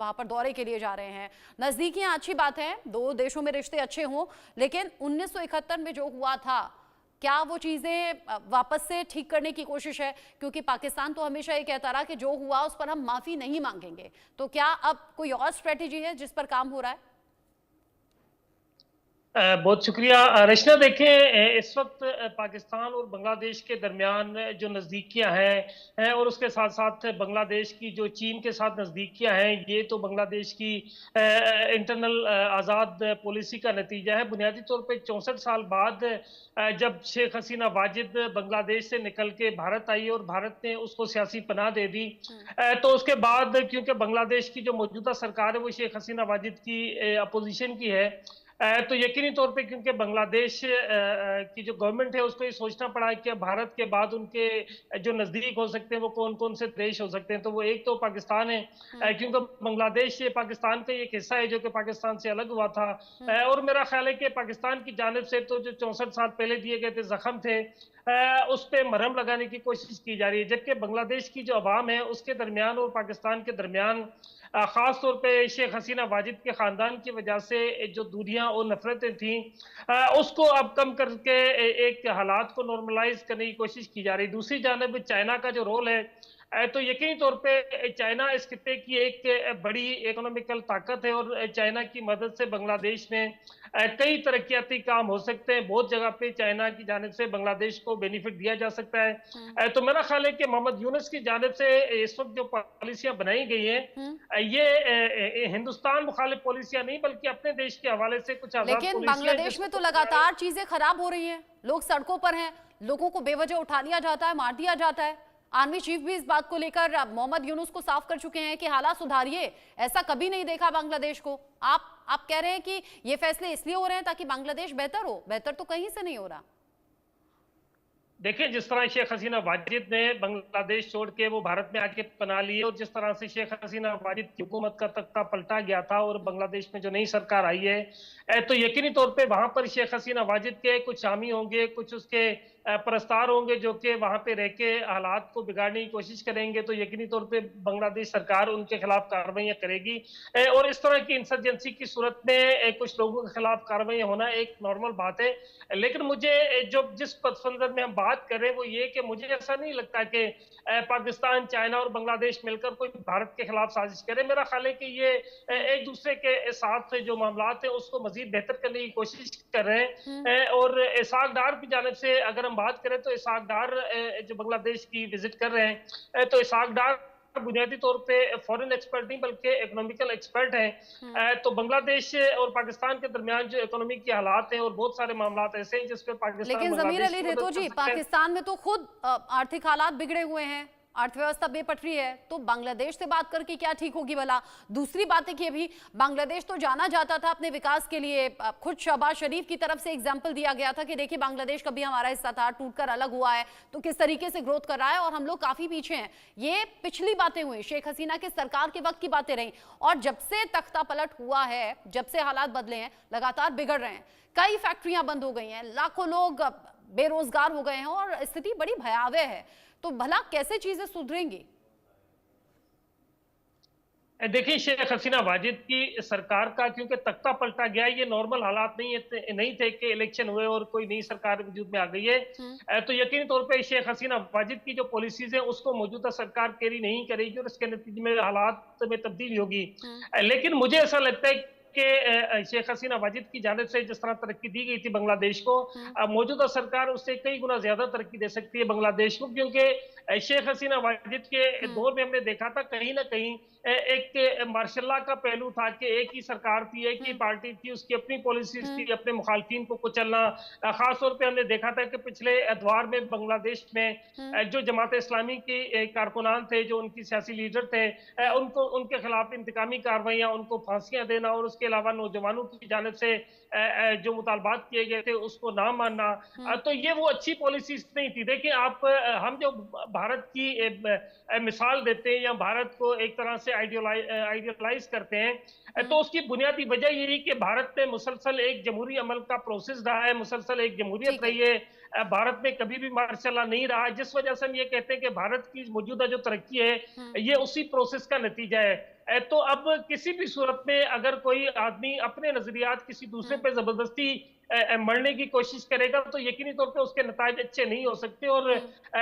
वहां पर दौरे के लिए जा रहे हैं। नजदीकियां अच्छी बात है, दो देशों में रिश्ते अच्छे हों, लेकिन 1971 में जो हुआ था, क्या वो चीजें वापस से ठीक करने की कोशिश है? क्योंकि पाकिस्तान तो हमेशा ये कहता रहा कि जो हुआ उस पर हम माफी नहीं मांगेंगे। तो क्या अब कोई और स्ट्रेटेजी है जिस पर काम हो रहा है? बहुत शुक्रिया रचना। देखें, इस वक्त पाकिस्तान और बांग्लादेश के दरमियान जो नज़दीकियां हैं और उसके साथ साथ बांग्लादेश की जो चीन के साथ नज़दीकियां हैं, ये तो बांग्लादेश की इंटरनल आज़ाद पॉलिसी का नतीजा है। बुनियादी तौर पे 64 साल बाद जब शेख हसीना वाजिद बांग्लादेश से निकल के भारत आई और भारत ने उसको सियासी पनाह दे दी, तो उसके बाद क्योंकि बांग्लादेश की जो मौजूदा सरकार है वो शेख हसीना वाजिद की अपोजिशन की है, तो यकीनी तौर पे क्योंकि बांग्लादेश की जो गवर्नमेंट है उसको ये सोचना पड़ा कि भारत के बाद उनके जो नज़दीक हो सकते हैं वो कौन कौन से देश हो सकते हैं। तो वो एक तो पाकिस्तान है, क्योंकि बांग्लादेश पाकिस्तान का एक हिस्सा है जो कि पाकिस्तान से अलग हुआ था। और मेरा ख्याल है कि पाकिस्तान की जानिब से तो जो 64 साल पहले दिए गए थे जख्म थे, उस पर मरहम लगाने की कोशिश की जा रही है। जबकि बांग्लादेश की जो अवाम है उसके दरमियान और पाकिस्तान के दरमियान खास तौर पे शेख हसीना वाजिद के खानदान की वजह से जो दूरियां और नफरतें थी, उसको अब कम करके एक हालात को नॉर्मलाइज करने की कोशिश की जा रही। दूसरी जानब चाइना का जो रोल है, तो यकीनी तौर पे चाइना इस खित्ते की एक बड़ी इकोनॉमिकल ताकत है और चाइना की मदद से बांग्लादेश में कई तरक्याती काम हो सकते हैं। बहुत जगह पे चाइना की जानिब से बांग्लादेश को बेनिफिट दिया जा सकता है। तो मेरा ख्याल है कि मोहम्मद यूनुस की जानिब से इस वक्त जो पॉलिसियां बनाई गई हैं, ये हिंदुस्तान मुखालिफ पॉलिसियां नहीं बल्कि अपने देश के हवाले से कुछ आजाद लेकिन पॉलिसियां बांग्लादेश में तो जिसको लगातार चीजें खराब हो रही हैं, लोग सड़कों पर हैं, लोगों को बेवजह उठा लिया जाता है, मार दिया जाता है। आर्मी चीफ भी इस बात को लेकर मोहम्मद यूनुस को साफ कर चुके हैं कि हालात सुधारिए, ऐसा कभी नहीं देखा बांग्लादेश को। आप कह रहे हैं कि ये फैसले इसलिए हो रहे हैं ताकि बांग्लादेश बेहतर हो, बेहतर तो कहीं से नहीं हो रहा। देखिए, जिस तरह शेख हसीना वाजिद ने बांग्लादेश छोड़ के वो भारत में आके पना लिए और जिस तरह से शेख हसीना वाजिद की हुकूमत का तख्ता पलटा गया था और बांग्लादेश में जो नई सरकार आई है, तो यकीनी तौर पे वहां पर शेख हसीना वाजिद के कुछ हामी होंगे, कुछ उसके परस्तार होंगे जो कि वहां पे रह के हालात को बिगाड़ने की कोशिश करेंगे। तो यकीनी तौर पे बांग्लादेश सरकार उनके खिलाफ कार्रवाइयां करेगी और इस तरह की इंसर्जेंसी की सूरत में कुछ लोगों के खिलाफ कार्रवाई होना एक नॉर्मल बात है। लेकिन मुझे जो जिस पस मंजर में हम बात कर रहे हैं वो ये कि मुझे ऐसा नहीं लगता कि पाकिस्तान, चाइना और बांग्लादेश मिलकर कोई भारत के खिलाफ साजिश करे। मेरा ख्याल है कि ये एक दूसरे के साथ जो मामलात है उसको मजीद बेहतर करने की कोशिश कर रहे हैं। और इसाक डार की जानिब से अगर हम बात करें तो इसाक डार जो बांग्लादेश की विजिट कर रहे हैं, तो इसाक डार बुनियादी तौर पे फॉरेन एक्सपर्ट नहीं बल्कि इकोनॉमिकल एक्सपर्ट हैं। तो बांग्लादेश और पाकिस्तान के दरमियान जो इकोनॉमी के हालात हैं और बहुत सारे मामला ऐसे हैं जिसपे पाकिस्तान लेकिन जमीर बांग्लादेश अली की रेतो मदद कर जी, सकते हैं। पाकिस्तान में तो खुद आर्थिक हालात बिगड़े हुए हैं, अर्थव्यवस्था बेपटरी है, तो बांग्लादेश से बात करके क्या ठीक होगी भला? दूसरी बात है कि अभी बांग्लादेश तो जाना जाता था अपने विकास के लिए, खुद शहबाज शरीफ की तरफ से एग्जाम्पल दिया गया था कि देखिए बांग्लादेश कभी हमारा हिस्सा था, टूटकर अलग हुआ है, तो किस तरीके से ग्रोथ कर रहा है और हम लोग काफी पीछे हैं। ये पिछली बातें हुई, शेख हसीना के सरकार के वक्त की बातें रही, और जब से तख्ता पलट हुआ है, जब से हालात बदले हैं, लगातार बिगड़ रहे हैं। कई फैक्ट्रियां बंद हो गई हैं, लाखों लोग बेरोजगार हो गए हैं और स्थिति बड़ी भयावह है। तो भला कैसे चीजें सुधरेंगी? देखिए, शेख हसीना वाजिद की सरकार का क्योंकि तख्ता पलटा गया, ये नॉर्मल हालात नहीं थे कि इलेक्शन हुए और कोई नई सरकार वजूद में आ गई है। तो यकीनी तौर पे शेख हसीना वाजिद की जो पॉलिसीज है उसको मौजूदा सरकार कैरी नहीं करेगी और इसके नतीजे में हालात में तब्दीली होगी। लेकिन मुझे ऐसा लगता है कि शेख हसीना वाजिद की जानिब से जिस तरह तरक्की दी गई थी बांग्लादेश को, मौजूदा सरकार उससे कई गुना ज्यादा तरक्की दे सकती है बांग्लादेश को। क्योंकि शेख हसीना वाजिद के दौर में हमने देखा था कहीं ना कहीं एक मार्शल्ला का पहलू था कि एक ही सरकार थी, एक ही पार्टी थी, उसकी अपनी पॉलिसीज थी, अपने मुखालफिन को कुचलना। खासतौर पे हमने देखा था कि पिछले अदवार में बांग्लादेश में जो जमात इस्लामी के कारकुनान थे, जो उनकी सियासी लीडर थे, उनको उनके खिलाफ इंतकामी कार्रवाइयां, उनको फांसियां देना और उसके अलावा नौजवानों की जानिब से जो मुतालबात किए गए थे उसको ना मानना, तो ये वो अच्छी पॉलिसीज नहीं थी। देखिए आप, हम जो भारत की मिसाल देते हैं या भारत को एक तरह से आइडियलाइज करते हैं, तो उसकी बुनियादी वजह यही कि भारत में मुसलसल एक जमहूरी अमल का प्रोसेस रहा है, मुसलसल एक जमहूरियत रही है। भारत में कभी भी मार्शल्ला नहीं रहा, जिस वजह से हम ये कहते हैं कि भारत की मौजूदा जो तरक्की है ये उसी प्रोसेस का नतीजा है। तो अब किसी भी सूरत में अगर कोई आदमी अपने नजरियात किसी दूसरे पे जबरदस्ती मढ़ने की कोशिश करेगा तो यकीनी तौर पे उसके नताज अच्छे नहीं हो सकते। और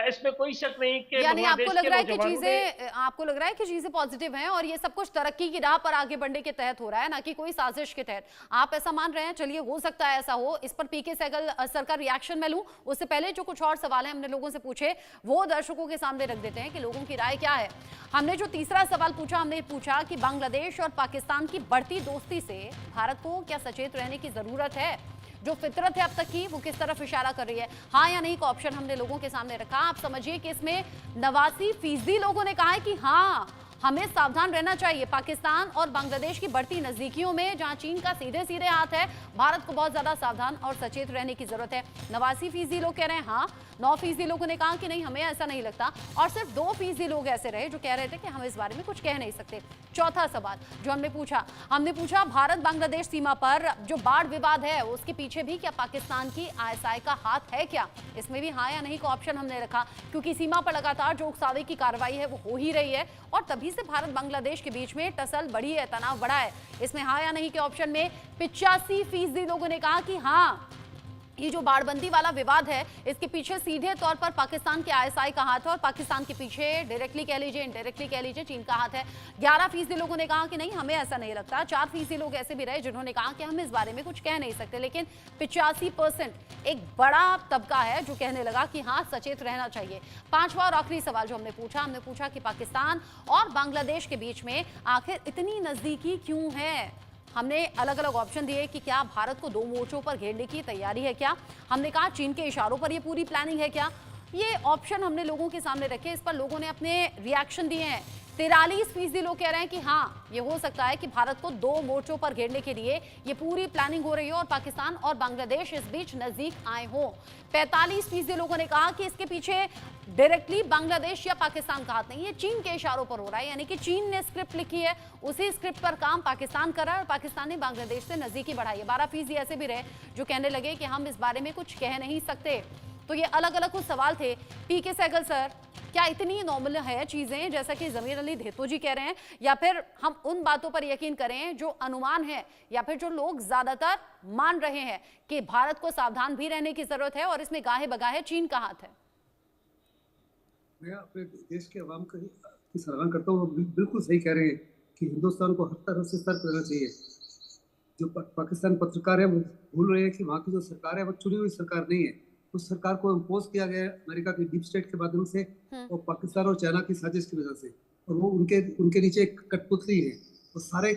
इसमें कोई शक नहीं कि यानी आपको बांग्लादेश लग के रहा है कि नौजवानों ने आपको लग रहा है कि चीजें पॉजिटिव हैं और ये सब कुछ तरक्की की राह पर आगे बढ़ने के तहत हो रहा है, ना कि कोई साजिश के तहत। आप ऐसा मान रहे हैं? चलिए, हो सकता है ऐसा हो। इस पर पीके सहगल सर का रिएक्शन मैं लूं उससे पहले जो कुछ और सवाल है हमने लोगों से पूछे वो दर्शकों के सामने रख देते हैं कि लोगों की राय क्या है। हमने जो तीसरा सवाल पूछा, हमने पूछा कि बांग्लादेश और पाकिस्तान की बढ़ती दोस्ती से भारत को क्या सचेत रहने की जरूरत है? जो फितरत है अब तक की, वो किस तरफ इशारा कर रही है? हाँ या नहीं का ऑप्शन हमने लोगों के सामने रखा। आप समझिए कि इसमें 89% लोगों ने कहा है कि हाँ, हमें सावधान रहना चाहिए। पाकिस्तान और बांग्लादेश की बढ़ती नजदीकियों में जहां चीन का सीधे सीधे हाथ है, भारत को बहुत ज्यादा सावधान और सचेत रहने की जरूरत है। 89% लोग कह रहे हैं हाँ, 9% लोगों ने कहा कि नहीं, हमें ऐसा नहीं लगता, और सिर्फ 2% लोग ऐसे रहे जो कह रहे थे कि हम इस बारे में कुछ कह नहीं सकते। चौथा सवाल जो हमने पूछा भारत बांग्लादेश सीमा पर जो बाढ़ विवाद है उसके पीछे भी क्या पाकिस्तान की आईएसआई का हाथ है क्या? इसमें भी हाँ या नहीं का ऑप्शन हमने रखा, क्योंकि सीमा पर लगातार जो उकसावे की कार्रवाई है वो हो ही रही है और तभी से भारत बांग्लादेश के बीच में टसल बढ़ी है, तनाव बढ़ा है। इसमें हाँ या नहीं के ऑप्शन में 85% लोगों ने कहा कि हाँ, ये जो बाड़बंदी वाला विवाद है इसके पीछे सीधे तौर पर पाकिस्तान के आईएसआई का हाथ है और पाकिस्तान के पीछे डायरेक्टली कह लीजिए, इनडायरेक्टली कह लीजिए, चीन का हाथ है। 11% लोगों ने कहा कि नहीं, हमें ऐसा नहीं लगता। 4% लोग ऐसे भी रहे जिन्होंने कहा कि हम इस बारे में कुछ कह नहीं सकते। लेकिन 85% एक बड़ा तबका है जो कहने लगा कि हाँ, सचेत रहना चाहिए। पांचवा और आखिरी सवाल जो हमने पूछा कि पाकिस्तान और बांग्लादेश के बीच में आखिर इतनी नजदीकी क्यों है? हमने अलग अलग ऑप्शन दिए कि क्या भारत को 2 मोर्चों पर घेरने की तैयारी है क्या? हमने कहा चीन के इशारों पर यह पूरी प्लानिंग है क्या? ये ऑप्शन हमने लोगों के सामने रखे, इस पर लोगों ने अपने रिएक्शन दिए हैं। 43% लोग कह रहे हैं कि हाँ, ये हो सकता है कि भारत को 2 मोर्चों पर घेरने के लिए ये पूरी प्लानिंग हो रही हो और पाकिस्तान और बांग्लादेश इस बीच नजदीक आए हों। 45% लोगों ने कहा कि इसके पीछे डायरेक्टली बांग्लादेश या पाकिस्तान का हाथ नहीं, ये चीन के इशारों पर हो रहा है। यानी कि चीन ने स्क्रिप्ट लिखी है, उसी स्क्रिप्ट पर काम पाकिस्तान कर रहा है और पाकिस्तान ने बांग्लादेश से नजदीकी बढ़ाई है। 12% ऐसे भी रहे जो कहने लगे कि हम इस बारे में कुछ कह नहीं सकते। तो ये अलग अलग कुछ सवाल थे। पीके सहगल सर, क्या इतनी नॉर्मल है चीजें जैसा कि जमीर अली धेतो जी कह रहे हैं, या फिर हम उन बातों पर यकीन करें जो अनुमान है, या फिर जो लोग ज्यादातर मान रहे हैं कि भारत को सावधान भी रहने की जरूरत है और इसमें गाहे बगाहे चीन का हाथ है? मैं अपने देश के अवाम की सराहना करता हूँ। बिल्कुल सही कह रहे हैं कि हिंदुस्तान को हर तरह से सतर्क रहना चाहिए। जो पाकिस्तान पत्रकार है वो भूल रहे हैं कि वहाँ की जो सरकार है वो चुनी हुई सरकार नहीं है। उस सरकार को इम्पोज किया गया है अमेरिका की डीप स्टेट के माध्यम से और पाकिस्तान और चाइना की साजिश की वजह से, और वो उनके नीचे एक कठपुतली है। वो सारे